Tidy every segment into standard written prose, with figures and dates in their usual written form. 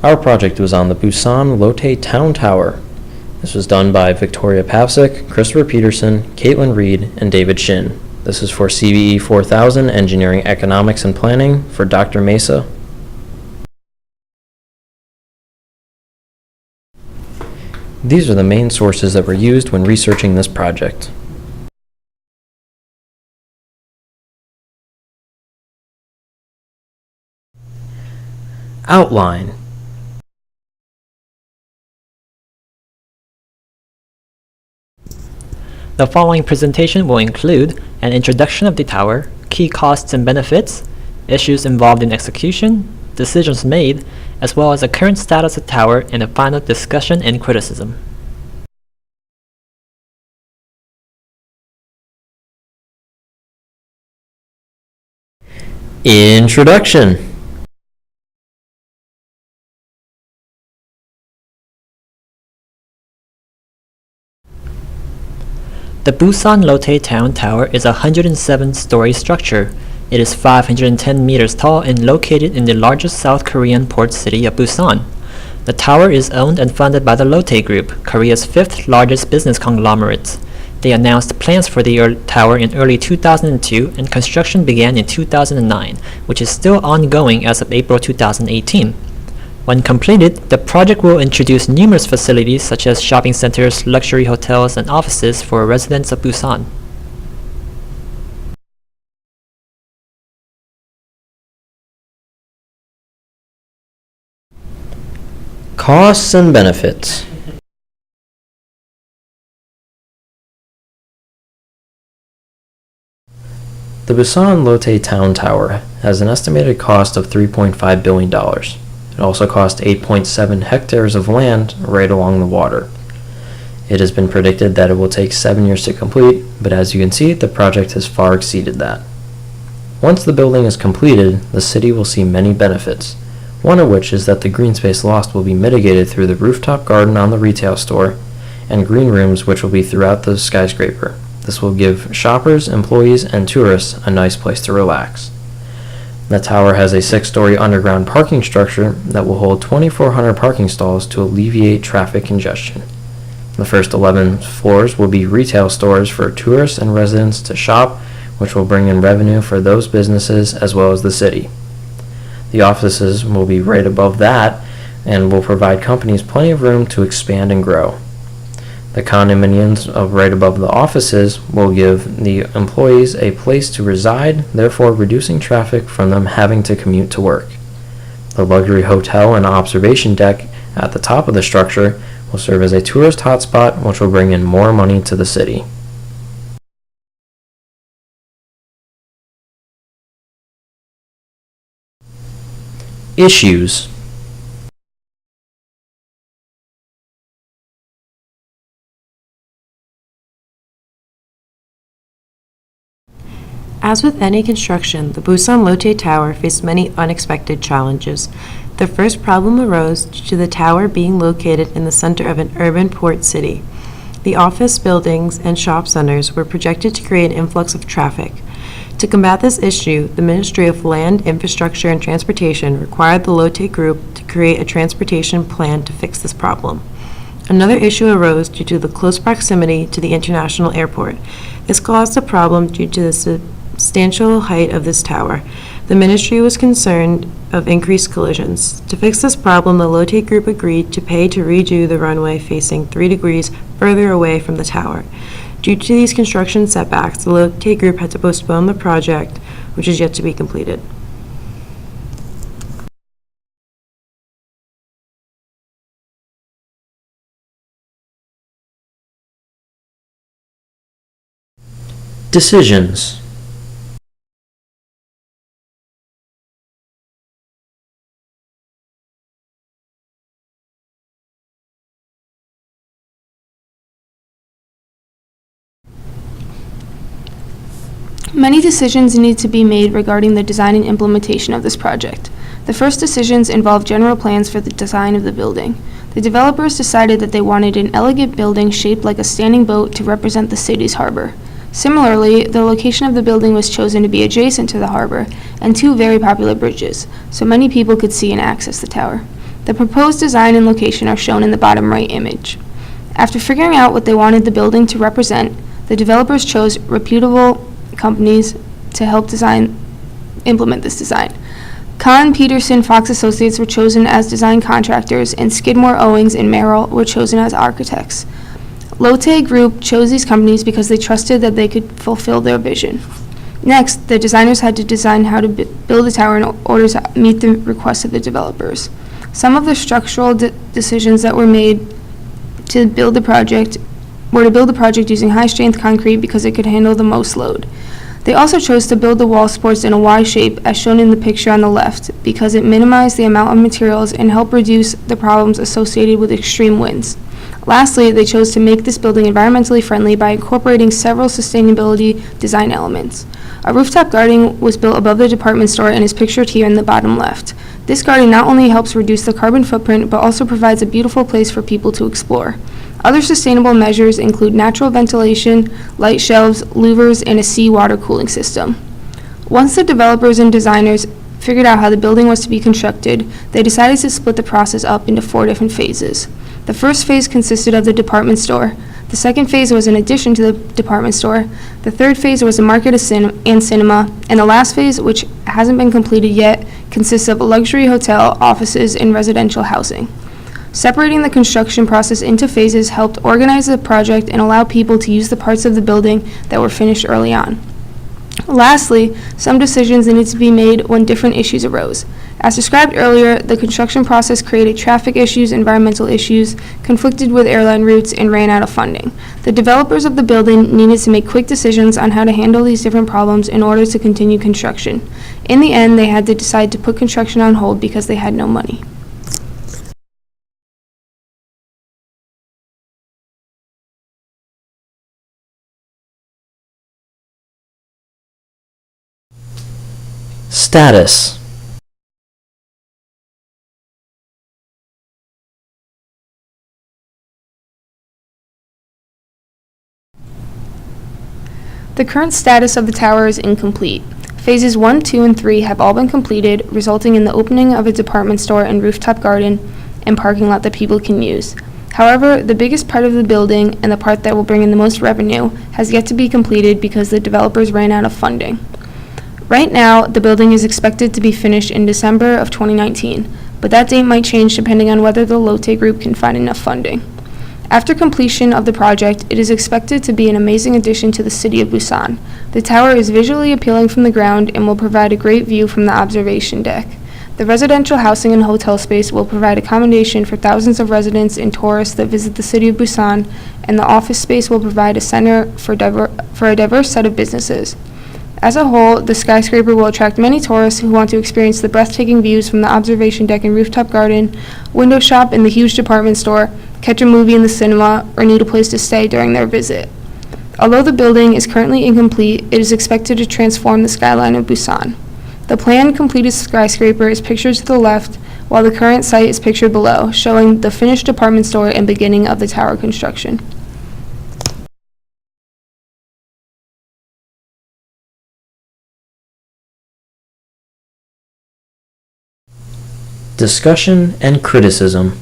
Our project was on the Busan Lotte Town Tower. This was done by Victoria Pavsik, Christopher Peterson, Caitlin Reed, and David Shin. This is for CVE 4000 Engineering Economics and Planning for Dr. Mesa. These are the main sources that were used when researching this project. Outline. The following presentation will include an introduction of the tower, key costs and benefits, issues involved in execution, decisions made, as well as the current status of the tower and a final discussion and criticism. Introduction. The Busan Lotte Town Tower is a 107-story structure. It is 510 meters tall and located in the largest South Korean port city of Busan. The tower is owned and funded by the Lotte Group, Korea's fifth largest business conglomerate. They announced plans for the tower in early 2002 and construction began in 2009, which is still ongoing as of April 2018. When completed, the project will introduce numerous facilities such as shopping centers, luxury hotels, and offices for residents of Busan. Costs and benefits. The Busan Lotte Town Tower has an estimated cost of $3.5 billion. It also cost 8.7 hectares of land right along the water. It has been predicted that it will take 7 years to complete, but as you can see, the project has far exceeded that. Once the building is completed, the city will see many benefits, one of which is that the green space lost will be mitigated through the rooftop garden on the retail store and green rooms which will be throughout the skyscraper. This will give shoppers, employees, and tourists a nice place to relax. The tower has a 6-story underground parking structure that will hold 2,400 parking stalls to alleviate traffic congestion. The first 11 floors will be retail stores for tourists and residents to shop, which will bring in revenue for those businesses as well as the city. The offices will be right above that and will provide companies plenty of room to expand and grow. The condominiums right above the offices will give the employees a place to reside, therefore reducing traffic from them having to commute to work. The luxury hotel and observation deck at the top of the structure will serve as a tourist hotspot, which will bring in more money to the city. Issues. As with any construction, the Busan Lotte Tower faced many unexpected challenges. The first problem arose due to the tower being located in the center of an urban port city. The office buildings and shop centers were projected to create an influx of traffic. To combat this issue, the Ministry of Land, Infrastructure, and Transportation required the Lotte Group to create a transportation plan to fix this problem. Another issue arose due to the close proximity to the international airport. This caused a problem due to the substantial height of this tower. The ministry was concerned of increased collisions. To fix this problem, the Lotte Group agreed to pay to redo the runway facing 3 degrees further away from the tower. Due to these construction setbacks, the Lotte Group had to postpone the project, which is yet to be completed. Decisions. Many decisions need to be made regarding the design and implementation of this project. The first decisions involved general plans for the design of the building. The developers decided that they wanted an elegant building shaped like a standing boat to represent the city's harbor. Similarly, the location of the building was chosen to be adjacent to the harbor and 2 very popular bridges, so many people could see and access the tower. The proposed design and location are shown in the bottom right image. After figuring out what they wanted the building to represent, the developers chose reputable companies to help implement this design. Kahn, Peterson, Fox Associates were chosen as design contractors, and Skidmore, Owings, and Merrill were chosen as architects. Lotte Group chose these companies because they trusted that they could fulfill their vision. Next, the designers had to design how to build a tower in order to meet the requests of the developers. Some of the structural decisions that were made to build the project using high-strength concrete because it could handle the most load. They also chose to build the wall supports in a Y shape, as shown in the picture on the left, because it minimized the amount of materials and helped reduce the problems associated with extreme winds. Lastly, they chose to make this building environmentally friendly by incorporating several sustainability design elements. A rooftop garden was built above the department store and is pictured here in the bottom left. This garden not only helps reduce the carbon footprint, but also provides a beautiful place for people to explore. Other sustainable measures include natural ventilation, light shelves, louvers, and a seawater cooling system. Once the developers and designers figured out how the building was to be constructed, they decided to split the process up into 4 different phases. The first phase consisted of the department store. The second phase was an addition to the department store. The third phase was a market and cinema. And the last phase, which hasn't been completed yet, consists of a luxury hotel, offices, and residential housing. Separating the construction process into phases helped organize the project and allow people to use the parts of the building that were finished early on. Lastly, some decisions needed to be made when different issues arose. As described earlier, the construction process created traffic issues, environmental issues, conflicted with airline routes, and ran out of funding. The developers of the building needed to make quick decisions on how to handle these different problems in order to continue construction. In the end, they had to decide to put construction on hold because they had no money. Status. The current status of the tower is incomplete. Phases 1, 2, and 3 have all been completed, resulting in the opening of a department store and rooftop garden and parking lot that people can use. However, the biggest part of the building, and the part that will bring in the most revenue, has yet to be completed because the developers ran out of funding. Right now, the building is expected to be finished in December of 2019, but that date might change depending on whether the Lotte Group can find enough funding. After completion of the project, it is expected to be an amazing addition to the city of Busan. The tower is visually appealing from the ground and will provide a great view from the observation deck. The residential housing and hotel space will provide accommodation for thousands of residents and tourists that visit the city of Busan, and the office space will provide a center for a diverse set of businesses. As a whole, the skyscraper will attract many tourists who want to experience the breathtaking views from the observation deck and rooftop garden, window shop in the huge department store, catch a movie in the cinema, or need a place to stay during their visit. Although the building is currently incomplete, it is expected to transform the skyline of Busan. The planned completed skyscraper is pictured to the left, while the current site is pictured below, showing the finished department store and beginning of the tower construction. Discussion and criticism.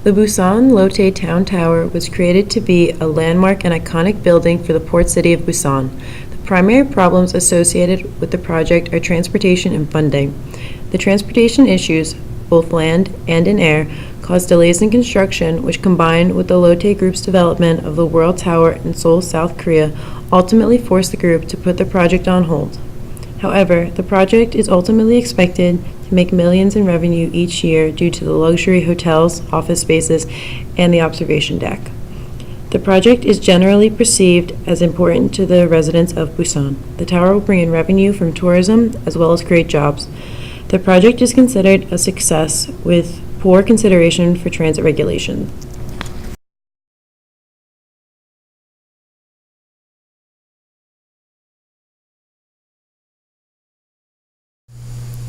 The Busan Lotte Town Tower was created to be a landmark and iconic building for the port city of Busan. The primary problems associated with the project are transportation and funding. The transportation issues, both land and in air, caused delays in construction, which combined with the Lotte Group's development of the World Tower in Seoul, South Korea, ultimately forced the group to put the project on hold. However, the project is ultimately expected to make millions in revenue each year due to the luxury hotels, office spaces, and the observation deck. The project is generally perceived as important to the residents of Busan. The tower will bring in revenue from tourism as well as create jobs. The project is considered a success with poor consideration for transit regulation.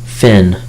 Fin.